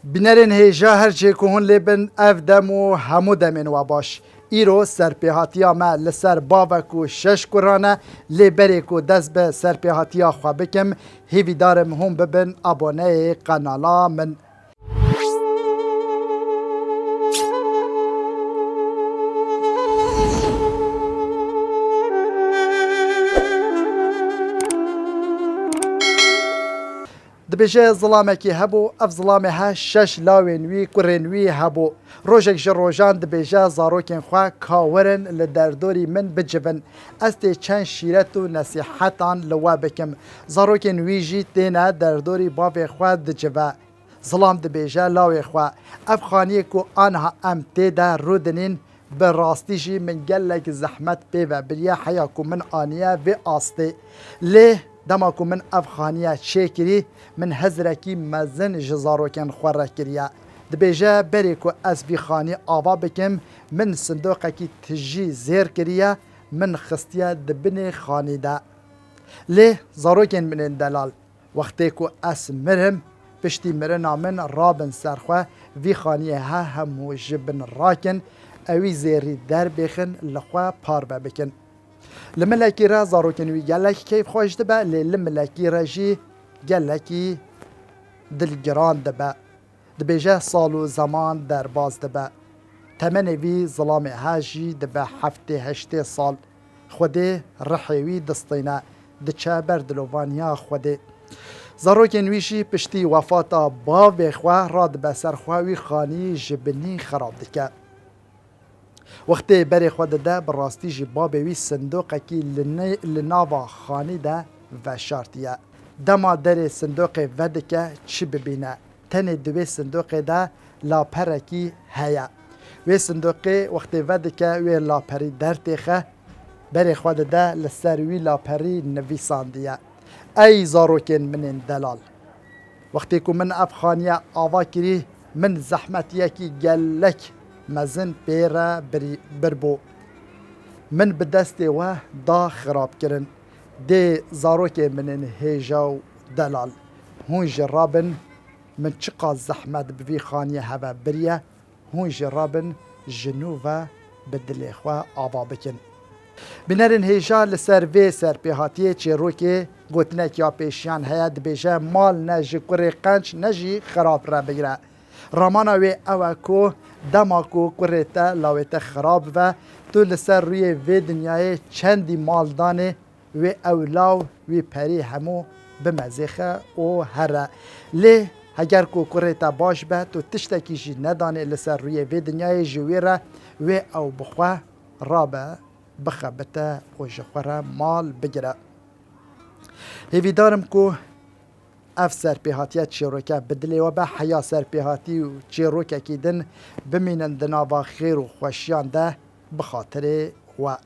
بنرین هیجا هر چه که هون لیبن اف دم و همو دمین و باش ایرو سرپیهاتیا ما لسر باوکو شش کرانه لیبری کو دست به سرپیهاتیا خواه بکم هیوی دارم هم ببن abone قنالا من دبیجه ظلامه کی هبو اف ظلامه ها شش لاوین وی کرین وی هبو روزک جروجان دبیجه زاروکین خوا کاورن لدردوری من بجبن است چند شیرت و نصیحتان لوا بکم زاروکین وی جی تینا دردوری باب خوا دجوا ظلام دبیجه لاوی خوا اف خانی کو آنها ام تیدا رودنین به راستی جی من گلک زحمت پیوه بریا حیاکو من آنیا و آسته لی دماکو من افغانیه چیکری من هزرکی مزن جزاروکن خوره کریا دبیجه بری کو از بی خانی آوا بکم من صندوقکی تجی زیر کریا من خستیا دبن خانی دا لی زاروکن من اندلال وقتی کو اس مرم پشتی مرنا من رابن سرخواه وی خانیه ها همو جبن راکن اوی زیری در بخن لخواه پار بکن لملکی را زاروکنوی گلکی کیف خوش دبه لملکی را جی گلکی دلگران دبه دبیجه سال و زمان در باز دبه تمنوی ظلام هاجی دبه هفته هشته سال خوده رحیوی دستینه دچه بردلوانیا خوده زاروکنویشی پشتی وفاتا باوی خواه را دبه سرخواهوی خانی جبنی خراب دکه وقتی بری خود ده براستی جی بابوی صندوق کی لناوا خانی ده و شارتیه دما در صندوق ودکه چی ببینه تن دوی صندوق ده لاپرکی هیا وی صندوق وقتی ودکه وی لاپری در تیخه بری خود ده لسروی لاپری نویساندیه ای زاروکن من دلال وقتی که من افخانیه آوا کری من زحمتیه کی گلک مزن پیرا بربو من بدست و دا خراب کرن دی زاروک من هیجاو دلال هون جرابن من چقا زحمت بوی خانی هوا بریه هون جرابن جنوبا بدلی خواه آوا بکن بنرین هیجا لسر وی سر پیهاتیه چه رو که گوتنک یا پیشیان هید بیجه مال نجی کری قنچ نجی خراب را بگیره رامانا وی اوکو دماکو کریتا لاویتا خراب و تو لسر روی وی دنیای چندی مالدانه وی اولاو وی پری همو بمزیخه و هره لی اگر کو کریتا باش به تو تشتکیشی ندانه لسر روی وی دنیای جویره وی او بخواه رابه بخبته و جخوره مال بگیره هیوی دارم کو اف سرپیهاتیه چیروکه بدلی و به حیا سرپیهاتی و چیروکه کیدن بمینن دناوا خیر و خوشیان ده بخاطر و